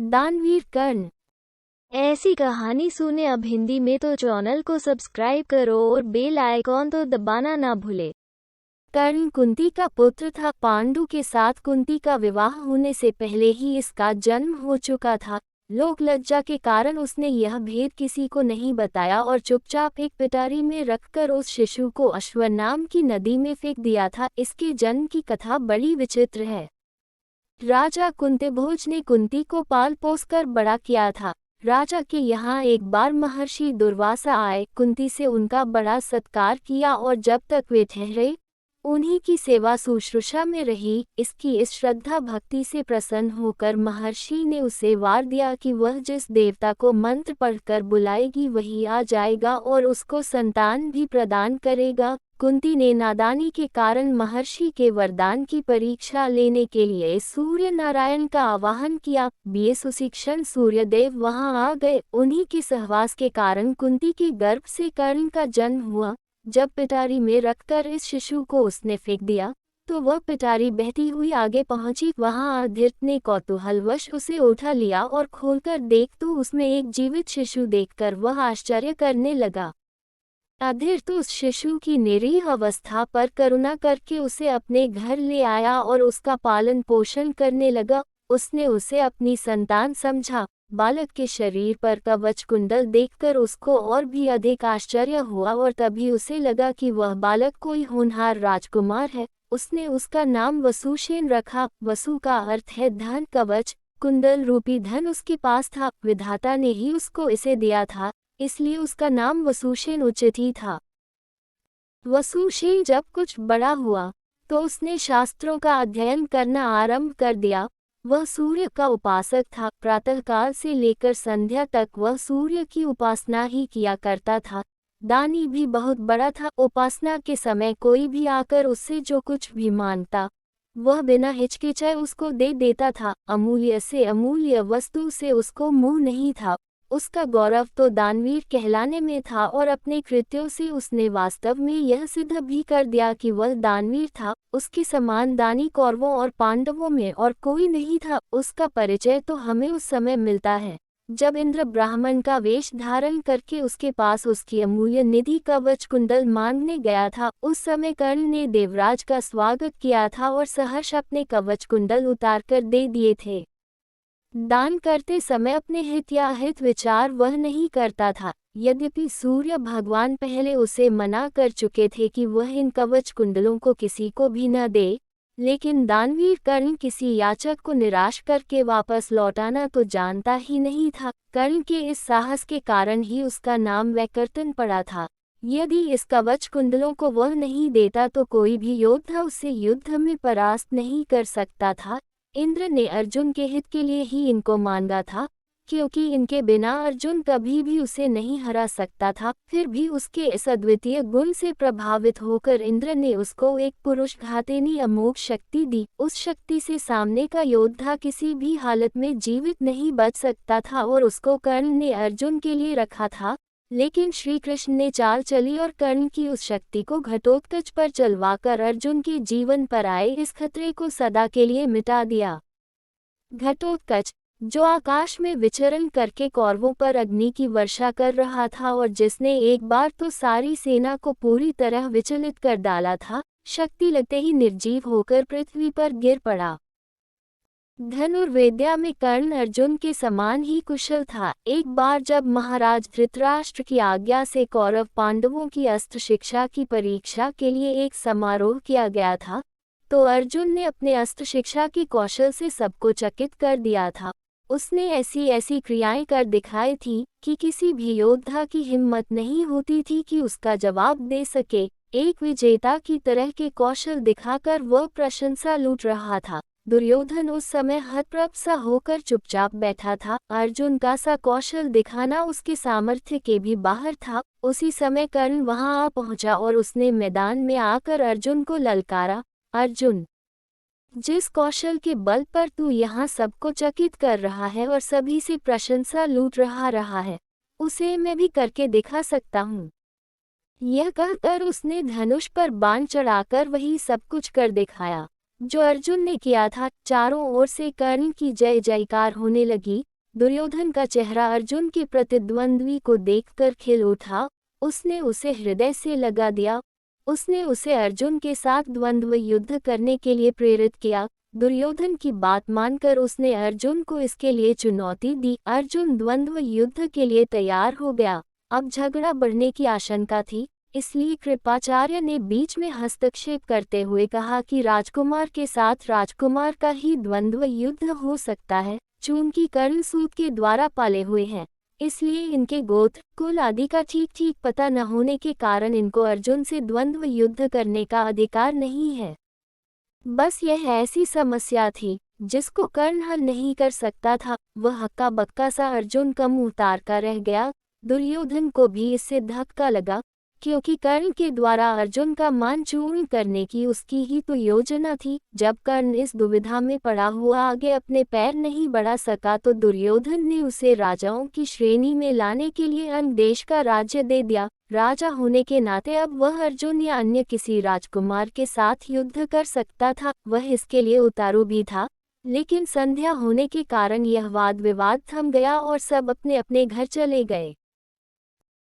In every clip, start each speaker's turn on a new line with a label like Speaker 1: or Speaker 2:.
Speaker 1: दानवीर कर्ण। ऐसी कहानी सुने अब हिंदी में तो चैनल को सब्सक्राइब करो और बेल आइकॉन तो दबाना ना भूले। कर्ण कुंती का पुत्र था। पांडु के साथ कुंती का विवाह होने से पहले ही इसका जन्म हो चुका था। लोक लज्जा के कारण उसने यह भेद किसी को नहीं बताया और चुपचाप एक पिटारी में रखकर उस शिशु को अश्वर नाम की नदी में फेंक दिया था। इसके जन्म की कथा बड़ी विचित्र है। राजा कुंतीभोज ने कुंती को पाल पोस कर बड़ा किया था। राजा के यहाँ एक बार महर्षि दुर्वासा आए, कुंती से उनका बड़ा सत्कार किया और जब तक वे ठहरे उन्हीं की सेवा शुश्रूषा में रही। इसकी इस श्रद्धा भक्ति से प्रसन्न होकर महर्षि ने उसे वार दिया कि वह जिस देवता को मंत्र पढ़कर बुलाएगी वही आ जाएगा और उसको संतान भी प्रदान करेगा। कुंती ने नादानी के कारण महर्षि के वरदान की परीक्षा लेने के लिए सूर्य नारायण का आवाहन किया। बीए सुशिक्षण सूर्यदेव वहां आ गए। उन्हीं के सहवास के कारण कुंती के गर्भ से कर्ण का जन्म हुआ। जब पिटारी में रखकर इस शिशु को उसने फेंक दिया तो वह पिटारी बहती हुई आगे पहुंची। वहां अधीर्त ने कौतूहलवश उसे उठा लिया और खोलकर देख तो उसमें एक जीवित शिशु देखकर वह आश्चर्य करने लगा। अधीर्त उस शिशु की निरीह अवस्था पर करुणा करके उसे अपने घर ले आया और उसका पालन पोषण करने लगा। उसने उसे अपनी संतान समझा। बालक के शरीर पर कवच कुंडल देखकर उसको और भी अधिक आश्चर्य हुआ और तभी उसे लगा कि वह बालक कोई होनहार राजकुमार है। उसने उसका नाम वसुसेन रखा। वसु का अर्थ है धन। कवच कुंडल रूपी धन उसके पास था। विधाता ने ही उसको इसे दिया था, इसलिए उसका नाम वसुसेन उचित ही था। वसुसेन जब कुछ बड़ा हुआ तो उसने शास्त्रों का अध्ययन करना आरंभ कर दिया। वह सूर्य का उपासक था। प्रातःकाल से लेकर संध्या तक वह सूर्य की उपासना ही किया करता था। दानी भी बहुत बड़ा था। उपासना के समय कोई भी आकर उससे जो कुछ भी मांगता वह बिना हिचकिचाए उसको दे देता था। अमूल्य से अमूल्य वस्तु से उसको मुंह नहीं था। उसका गौरव तो दानवीर कहलाने में था और अपने कृत्यों से उसने वास्तव में यह सिद्ध भी कर दिया कि वह दानवीर था। उसके समान दानी कौरवों और पांडवों में और कोई नहीं था। उसका परिचय तो हमें उस समय मिलता है जब इंद्र ब्राह्मण का वेश धारण करके उसके पास उसकी अमूल्य निधि कवच कुंडल मांगने गया था। उस समय कर्ण ने देवराज का स्वागत किया था और सहर्ष अपने कवच कुंडल उतारकर दे दिए थे। दान करते समय अपने हित या अहित विचार वह नहीं करता था। यद्यपि सूर्य भगवान पहले उसे मना कर चुके थे कि वह इन कवच कुंडलों को किसी को भी न दे, लेकिन दानवीर कर्ण किसी याचक को निराश करके वापस लौटाना तो जानता ही नहीं था। कर्ण के इस साहस के कारण ही उसका नाम वैकर्तन पड़ा था। यदि इस कवच कुंडलों को वह नहीं देता तो कोई भी योद्धा उसे युद्ध में परास्त नहीं कर सकता था। इंद्र ने अर्जुन के हित के लिए ही इनको मांगा था, क्योंकि इनके बिना अर्जुन कभी भी उसे नहीं हरा सकता था। फिर भी उसके इस अद्वितीय गुण से प्रभावित होकर इंद्र ने उसको एक पुरुष घातिनी अमोघ शक्ति दी। उस शक्ति से सामने का योद्धा किसी भी हालत में जीवित नहीं बच सकता था और उसको कर्ण ने अर्जुन के लिए रखा था। लेकिन श्री कृष्ण ने चाल चली और कर्ण की उस शक्ति को घटोत्कच पर चलवाकर अर्जुन के जीवन पर आए इस खतरे को सदा के लिए मिटा दिया। घटोत्कच, जो आकाश में विचरण करके कौरवों पर अग्नि की वर्षा कर रहा था और जिसने एक बार तो सारी सेना को पूरी तरह विचलित कर डाला था, शक्ति लगते ही निर्जीव होकर पृथ्वी पर गिर पड़ा। धनुर्विद्या में कर्ण अर्जुन के समान ही कुशल था। एक बार जब महाराज धृतराष्ट्र की आज्ञा से कौरव पांडवों की अस्त्र शिक्षा की परीक्षा के लिए एक समारोह किया गया था, तो अर्जुन ने अपने अस्त्र शिक्षा के कौशल से सबको चकित कर दिया था। उसने ऐसी ऐसी क्रियाएं कर दिखाई थी कि किसी भी योद्धा की हिम्मत नहीं होती थी कि उसका जवाब दे सके। एक विजेता की तरह के कौशल दिखाकर वह प्रशंसा लूट रहा था। दुर्योधन उस समय हतप्रभ सा होकर चुपचाप बैठा था। अर्जुन का सा कौशल दिखाना उसके सामर्थ्य के भी बाहर था। उसी समय कर्ण वहां आ पहुंचा और उसने मैदान में आकर अर्जुन को ललकारा, अर्जुन, जिस कौशल के बल पर तू यहाँ सबको चकित कर रहा है और सभी से प्रशंसा लूट रहा है, उसे मैं भी करके दिखा सकता हूँ। यह कहकर उसने धनुष पर बाण चढ़ाकर वही सब कुछ कर दिखाया जो अर्जुन ने किया था। चारों ओर से कर्ण की जय जयकार होने लगी। दुर्योधन का चेहरा अर्जुन के प्रतिद्वंद्वी को देखकर खिल उठा। उसने उसे हृदय से लगा दिया। उसने उसे अर्जुन के साथ द्वंद्व युद्ध करने के लिए प्रेरित किया। दुर्योधन की बात मानकर उसने अर्जुन को इसके लिए चुनौती दी। अर्जुन द्वंद्व युद्ध के लिए तैयार हो गया। अब झगड़ा बढ़ने की आशंका थी, इसलिए कृपाचार्य ने बीच में हस्तक्षेप करते हुए कहा कि राजकुमार के साथ राजकुमार का ही द्वंद्व युद्ध हो सकता है। चूंकि कर्ण सूत के द्वारा पाले हुए हैं, इसलिए इनके गोत्र कुल आदि का ठीक ठीक पता न होने के कारण इनको अर्जुन से द्वंद्व युद्ध करने का अधिकार नहीं है। बस यह ऐसी समस्या थी जिसको कर्ण हल नहीं कर सकता था। वह हक्का बक्का सा अर्जुन का मुंह उतार कर रह गया। दुर्योधन को भी इससे धक्का लगा, क्योंकि कर्ण के द्वारा अर्जुन का मान चूर्ण करने की उसकी ही तो योजना थी। जब कर्ण इस दुविधा में पड़ा हुआ आगे अपने पैर नहीं बढ़ा सका तो दुर्योधन ने उसे राजाओं की श्रेणी में लाने के लिए अन्य देश का राज्य दे दिया। राजा होने के नाते अब वह अर्जुन या अन्य किसी राजकुमार के साथ युद्ध कर सकता था। वह इसके लिए उतारू भी था, लेकिन संध्या होने के कारण यह वाद विवाद थम गया और सब अपने अपने घर चले गए।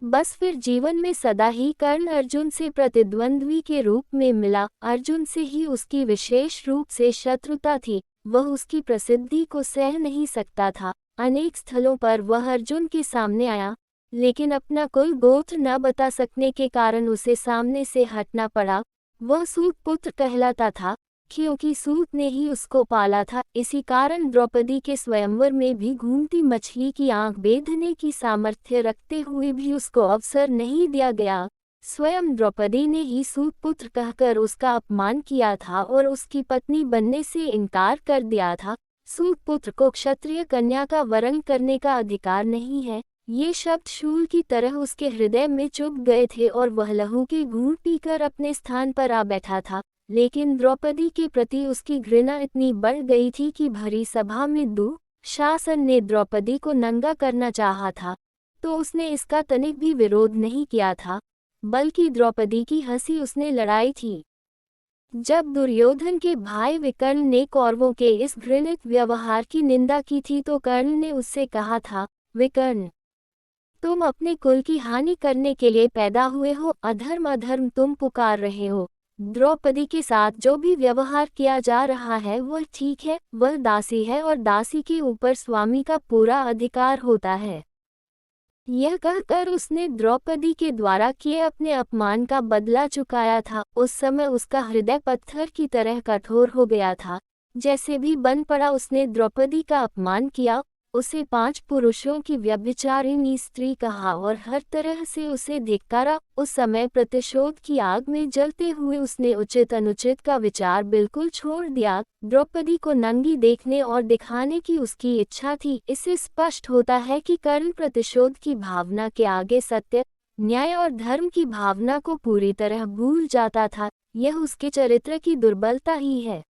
Speaker 1: बस फिर जीवन में सदा ही कर्ण अर्जुन से प्रतिद्वंद्वी के रूप में मिला। अर्जुन से ही उसकी विशेष रूप से शत्रुता थी। वह उसकी प्रसिद्धि को सह नहीं सकता था। अनेक स्थलों पर वह अर्जुन के सामने आया, लेकिन अपना कुल गोत्र न बता सकने के कारण उसे सामने से हटना पड़ा। वह सूत पुत्र कहलाता था, क्योंकि सूत ने ही उसको पाला था। इसी कारण द्रौपदी के स्वयंवर में भी घूमती मछली की आंख बेधने की सामर्थ्य रखते हुए भी उसको अवसर नहीं दिया गया। स्वयं द्रौपदी ने ही सूत पुत्र कहकर उसका अपमान किया था और उसकी पत्नी बनने से इनकार कर दिया था। सूत पुत्र को क्षत्रिय कन्या का वरण करने का अधिकार नहीं है। ये शब्द शूल की तरह उसके हृदय में चुभ गए थे और वह लहू के घूंट पीकर अपने स्थान पर आ बैठा था। लेकिन द्रौपदी के प्रति उसकी घृणा इतनी बढ़ गई थी कि भरी सभा में दुःशासन ने द्रौपदी को नंगा करना चाहा था, तो उसने इसका तनिक भी विरोध नहीं किया था, बल्कि द्रौपदी की हंसी उसने लड़ाई थी। जब दुर्योधन के भाई विकर्ण ने कौरवों के इस घृणित व्यवहार की निंदा की थी तो कर्ण ने उससे कहा था, विकर्ण, तुम अपने कुल की हानि करने के लिए पैदा हुए हो। अधर्म अधर्म तुम पुकार रहे हो। द्रौपदी के साथ जो भी व्यवहार किया जा रहा है वह ठीक है। वह दासी है और दासी के ऊपर स्वामी का पूरा अधिकार होता है। यह कहकर उसने द्रौपदी के द्वारा किए अपने अपमान का बदला चुकाया था। उस समय उसका हृदय पत्थर की तरह कठोर हो गया था। जैसे भी बन पड़ा उसने द्रौपदी का अपमान किया, उसे 5 पुरुषों की व्यभिचारिणी स्त्री कहा और हर तरह से उसे धिक्कारा। उस समय प्रतिशोध की आग में जलते हुए उसने उचित अनुचित का विचार बिल्कुल छोड़ दिया। द्रौपदी को नंगी देखने और दिखाने की उसकी इच्छा थी। इससे स्पष्ट होता है कि कर्ण प्रतिशोध की भावना के आगे सत्य, न्याय और धर्म की भावना को पूरी तरह भूल जाता था। यह उसके चरित्र की दुर्बलता ही है।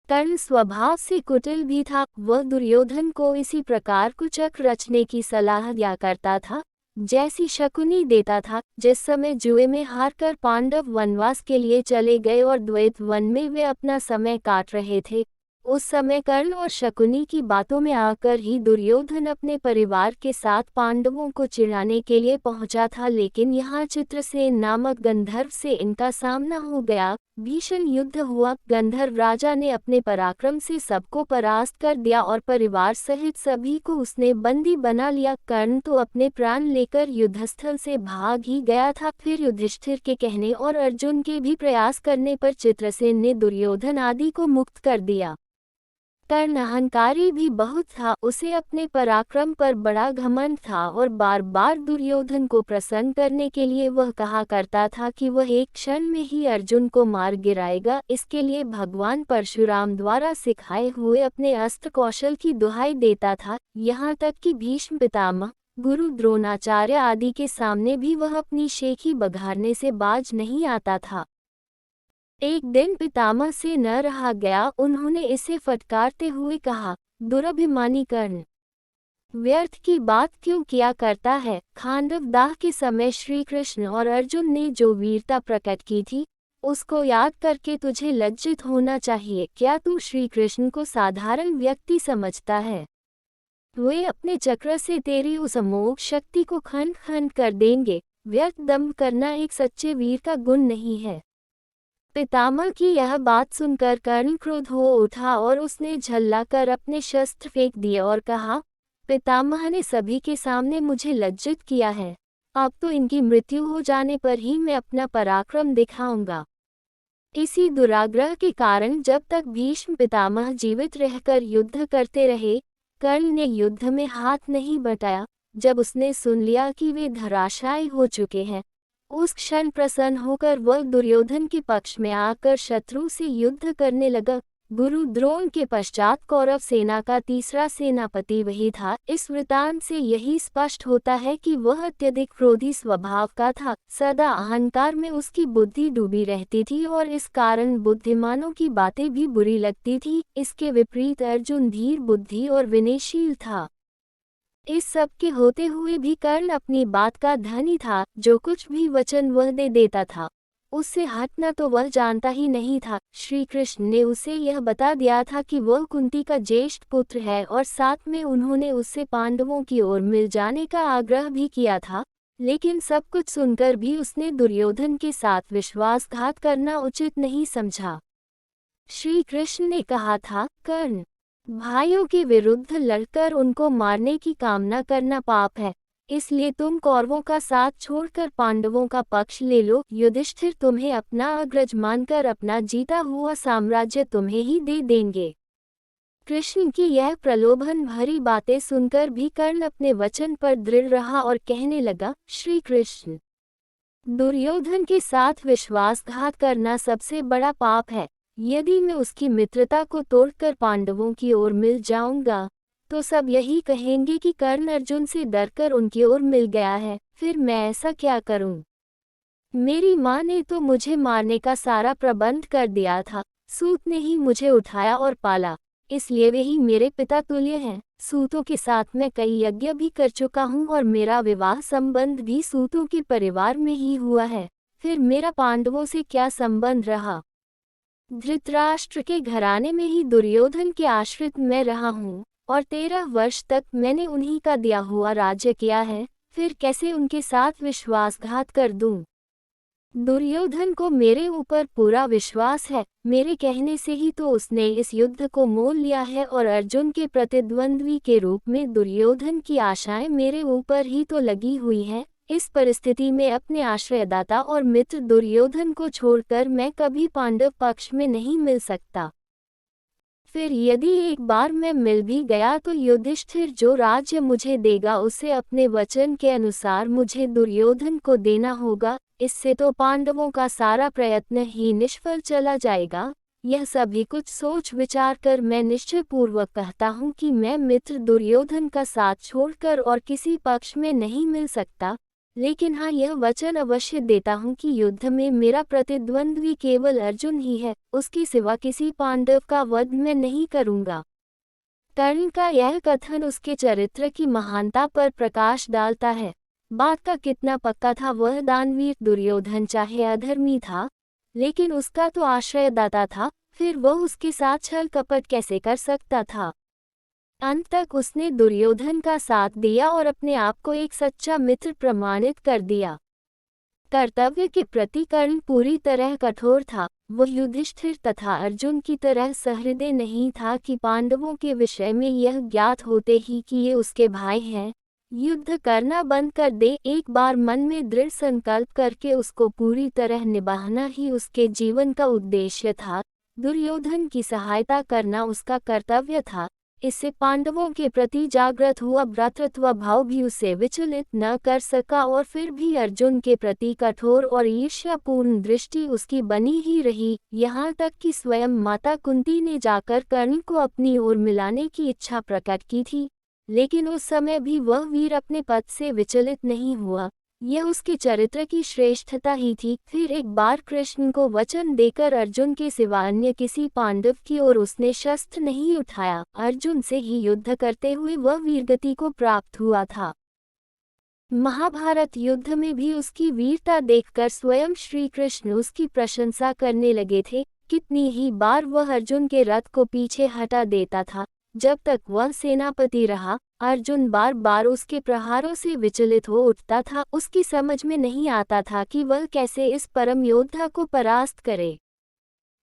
Speaker 1: कर्ण स्वभाव से कुटिल भी था। वह दुर्योधन को इसी प्रकार कुचक रचने की सलाह दिया करता था, जैसी शकुनी देता था। जिस समय जुए में हारकर पांडव वनवास के लिए चले गए और द्वैत वन में वे अपना समय काट रहे थे, उस समय कर्ण और शकुनी की बातों में आकर ही दुर्योधन अपने परिवार के साथ पांडवों को चिढ़ाने के लिए पहुंचा था। लेकिन यहाँ चित्रसेन नामक गंधर्व से इनका सामना हो गया। भीषण युद्ध हुआ। गंधर्व राजा ने अपने पराक्रम से सबको परास्त कर दिया और परिवार सहित सभी को उसने बंदी बना लिया। कर्ण तो अपने प्राण लेकर युद्धस्थल से भाग ही गया था। फिर युधिष्ठिर के कहने और अर्जुन के भी प्रयास करने पर चित्रसेन ने दुर्योधन आदि को मुक्त कर दिया। कर्ण अहंकारी भी बहुत था। उसे अपने पराक्रम पर बड़ा घमंड था और बार बार दुर्योधन को प्रसन्न करने के लिए वह कहा करता था कि वह एक क्षण में ही अर्जुन को मार गिराएगा। इसके लिए भगवान परशुराम द्वारा सिखाए हुए अपने अस्त्र कौशल की दुहाई देता था। यहाँ तक कि भीष्म पितामह, गुरु द्रोणाचार्य आदि के सामने भी वह अपनी शेखी बघारने से बाज नहीं आता था। एक दिन पितामह से न रहा गया। उन्होंने इसे फटकारते हुए कहा, दुरभिमानी कर्ण, व्यर्थ की बात क्यों किया करता है। खांडव दाह के समय श्री कृष्ण और अर्जुन ने जो वीरता प्रकट की थी, उसको याद करके तुझे लज्जित होना चाहिए। क्या तू श्री कृष्ण को साधारण व्यक्ति समझता है? वे अपने चक्र से तेरी उस अमोघ शक्ति को खंड खंड कर देंगे। व्यर्थ दम्भ करना एक सच्चे वीर का गुण नहीं है। पितामह की यह बात सुनकर कर्ण क्रोध हो उठा और उसने झल्लाकर अपने शस्त्र फेंक दिए और कहा, पितामह ने सभी के सामने मुझे लज्जित किया है। अब तो इनकी मृत्यु हो जाने पर ही मैं अपना पराक्रम दिखाऊंगा। इसी दुराग्रह के कारण जब तक भीष्म पितामह जीवित रहकर युद्ध करते रहे, कर्ण ने युद्ध में हाथ नहीं बटाया। जब उसने सुन लिया कि वे धराशायी हो चुके हैं, उस क्षण प्रसन्न होकर वह दुर्योधन के पक्ष में आकर शत्रु से युद्ध करने लगा। गुरु द्रोण के पश्चात कौरव सेना का तीसरा सेनापति वही था। इस वृतांत से यही स्पष्ट होता है कि वह अत्यधिक क्रोधी स्वभाव का था। सदा अहंकार में उसकी बुद्धि डूबी रहती थी और इस कारण बुद्धिमानों की बातें भी बुरी लगती थी। इसके विपरीत अर्जुन धीर बुद्धि और विनयशील था। इस सब के होते हुए भी कर्ण अपनी बात का धनी था। जो कुछ भी वचन वह दे देता था, उससे हटना तो वह जानता ही नहीं था। श्री कृष्ण ने उसे यह बता दिया था कि वह कुंती का ज्येष्ठ पुत्र है और साथ में उन्होंने उससे पांडवों की ओर मिल जाने का आग्रह भी किया था। लेकिन सब कुछ सुनकर भी उसने दुर्योधन के साथ विश्वासघात करना उचित नहीं समझा। श्री कृष्ण ने कहा था, कर्ण, भाइयों के विरुद्ध लड़कर उनको मारने की कामना करना पाप है। इसलिए तुम कौरवों का साथ छोड़कर पांडवों का पक्ष ले लो। युधिष्ठिर तुम्हें अपना अग्रज मानकर अपना जीता हुआ साम्राज्य तुम्हें ही दे देंगे। कृष्ण की यह प्रलोभन भरी बातें सुनकर भी कर्ण अपने वचन पर दृढ़ रहा और कहने लगा, श्री कृष्ण, दुर्योधन के साथ विश्वासघात करना सबसे बड़ा पाप है। यदि मैं उसकी मित्रता को तोड़कर पांडवों की ओर मिल जाऊंगा, तो सब यही कहेंगे कि कर्ण अर्जुन से डरकर उनकी ओर मिल गया है। फिर मैं ऐसा क्या करूं? मेरी माँ ने तो मुझे मारने का सारा प्रबंध कर दिया था। सूत ने ही मुझे उठाया और पाला, इसलिए वे ही मेरे पिता तुल्य हैं। सूतों के साथ मैं कई यज्ञ भी कर चुका हूँ और मेरा विवाह संबंध भी सूतों के परिवार में ही हुआ है। फिर मेरा पांडवों से क्या संबंध रहा? धृतराष्ट्र के घराने में ही दुर्योधन के आश्रित मैं रहा हूँ और 13 वर्ष तक मैंने उन्हीं का दिया हुआ राज्य किया है। फिर कैसे उनके साथ विश्वासघात कर दूं? दुर्योधन को मेरे ऊपर पूरा विश्वास है। मेरे कहने से ही तो उसने इस युद्ध को मोल लिया है और अर्जुन के प्रतिद्वंद्वी के रूप में दुर्योधन की आशाएं मेरे ऊपर ही तो लगी हुई हैं। इस परिस्थिति में अपने आश्रयदाता और मित्र दुर्योधन को छोड़कर मैं कभी पांडव पक्ष में नहीं मिल सकता। फिर यदि एक बार मैं मिल भी गया तो युधिष्ठिर जो राज्य मुझे देगा उसे अपने वचन के अनुसार मुझे दुर्योधन को देना होगा। इससे तो पांडवों का सारा प्रयत्न ही निष्फल चला जाएगा। यह सभी कुछ सोच विचार कर मैं निश्चय पूर्वक कहता हूँ कि मैं मित्र दुर्योधन का साथ छोड़कर और किसी पक्ष में नहीं मिल सकता। लेकिन हाँ, यह वचन अवश्य देता हूँ कि युद्ध में मेरा प्रतिद्वंद्वी केवल अर्जुन ही है। उसके सिवा किसी पांडव का वध मैं नहीं करूँगा। कर्ण का यह कथन उसके चरित्र की महानता पर प्रकाश डालता है। बात का कितना पक्का था। वह दानवीर दुर्योधन चाहे अधर्मी था, लेकिन उसका तो आश्रयदाता था। फिर वह उसके साथ छल कपट कैसे कर सकता था? अंत तक उसने दुर्योधन का साथ दिया और अपने आप को एक सच्चा मित्र प्रमाणित कर दिया। कर्तव्य के प्रति कर्ण पूरी तरह कठोर था। वह युधिष्ठिर तथा अर्जुन की तरह सहृदय नहीं था कि पांडवों के विषय में यह ज्ञात होते ही कि ये उसके भाई हैं, युद्ध करना बंद कर दे। एक बार मन में दृढ़ संकल्प करके उसको पूरी तरह निभाना ही उसके जीवन का उद्देश्य था। दुर्योधन की सहायता करना उसका कर्तव्य था। इससे पांडवों के प्रति जागृत हुआ भ्रातृत्व भाव भी उसे विचलित न कर सका और फिर भी अर्जुन के प्रति कठोर और ईर्ष्यापूर्ण दृष्टि उसकी बनी ही रही। यहाँ तक कि स्वयं माता कुंती ने जाकर कर्ण को अपनी ओर मिलाने की इच्छा प्रकट की थी, लेकिन उस समय भी वह वीर अपने पद से विचलित नहीं हुआ। यह उसके चरित्र की श्रेष्ठता ही थी। फिर एक बार कृष्ण को वचन देकर अर्जुन के सिवा अन्य किसी पांडव की ओर उसने शस्त्र नहीं उठाया। अर्जुन से ही युद्ध करते हुए वह वीरगति को प्राप्त हुआ था। महाभारत युद्ध में भी उसकी वीरता देखकर स्वयं श्री कृष्ण उसकी प्रशंसा करने लगे थे। कितनी ही बार वह अर्जुन के रथ को पीछे हटा देता था, जब तक वह सेनापति रहा, अर्जुन बार बार उसके प्रहारों से विचलित हो उठता था। उसकी समझ में नहीं आता था कि वह कैसे इस परम योद्धा को परास्त करे।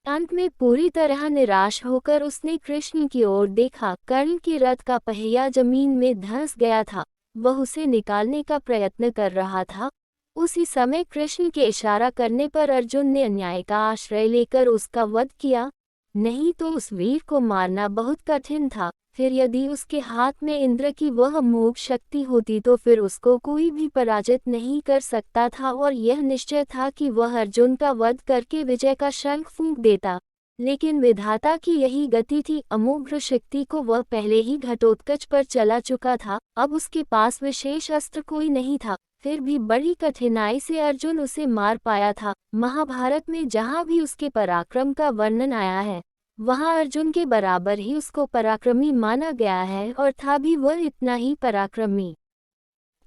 Speaker 1: अंत में पूरी तरह निराश होकर उसने कृष्ण की ओर देखा। कर्ण के रथ का पहिया जमीन में धंस गया था। वह उसे निकालने का प्रयत्न कर रहा था। उसी समय कृष्ण के इशारा करने पर अर्जुन ने अन्याय का आश्रय लेकर उसका वध किया। नहीं तो उस वीर को मारना बहुत कठिन था। फिर यदि उसके हाथ में इंद्र की वह अमोघ शक्ति होती तो फिर उसको कोई भी पराजित नहीं कर सकता था, और यह निश्चय था कि वह अर्जुन का वध करके विजय का शंख फूंक देता। लेकिन विधाता की यही गति थी। अमोघ शक्ति को वह पहले ही घटोत्कच पर चला चुका था। अब उसके पास विशेष अस्त्र कोई नहीं था। फिर भी बड़ी कठिनाई से अर्जुन उसे मार पाया था। महाभारत में जहाँ भी उसके पराक्रम का वर्णन आया है, वहाँ अर्जुन के बराबर ही उसको पराक्रमी माना गया है, और था भी वह इतना ही पराक्रमी।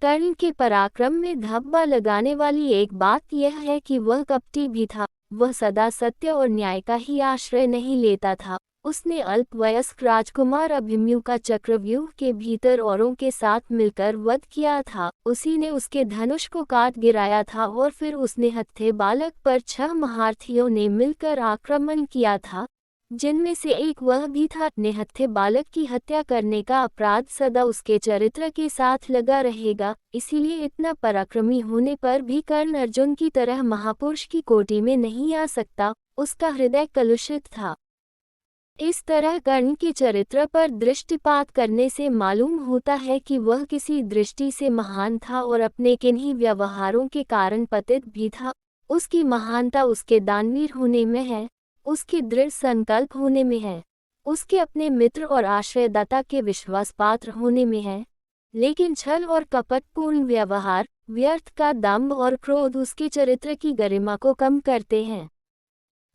Speaker 1: कर्ण के पराक्रम में धब्बा लगाने वाली एक बात यह है कि वह कपटी भी था। वह सदा सत्य और न्याय का ही आश्रय नहीं लेता था। उसने अल्पवयस्क राजकुमार अभिमन्यु का चक्रव्यूह के भीतर औरों के साथ मिलकर वध किया था। उसी ने उसके धनुष को काट गिराया था, और फिर उसने हत्थे बालक पर 6 महारथियों ने मिलकर आक्रमण किया था, जिनमें से एक वह भी था। निहत्थे बालक की हत्या करने का अपराध सदा उसके चरित्र के साथ लगा रहेगा। इसीलिए इतना पराक्रमी होने पर भी कर्ण अर्जुन की तरह महापुरुष की कोटि में नहीं आ सकता। उसका हृदय कलुषित था। इस तरह कर्ण के चरित्र पर दृष्टिपात करने से मालूम होता है कि वह किसी दृष्टि से महान था और अपने किन्हीं व्यवहारों के कारण पतित भी था। उसकी महानता उसके दानवीर होने में है, उसके दृढ़ संकल्प होने में है, उसके अपने मित्र और आश्रयदाता के विश्वास पात्र होने में है। लेकिन छल और कपटपूर्ण व्यवहार, व्यर्थ का दंभ और क्रोध उसके चरित्र की गरिमा को कम करते हैं।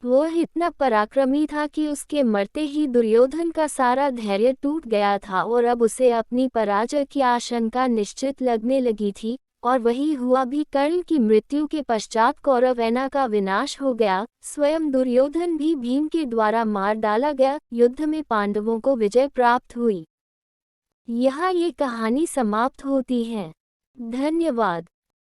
Speaker 1: वह इतना पराक्रमी था कि उसके मरते ही दुर्योधन का सारा धैर्य टूट गया था, और अब उसे अपनी पराजय की आशंका निश्चित लगने लगी थी। और वही हुआ भी। कर्ण की मृत्यु के पश्चात कौरवसेना का विनाश हो गया। स्वयं दुर्योधन भी भीम के द्वारा मार डाला गया। युद्ध में पांडवों को विजय प्राप्त हुई। यहाँ ये कहानी समाप्त होती है। धन्यवाद।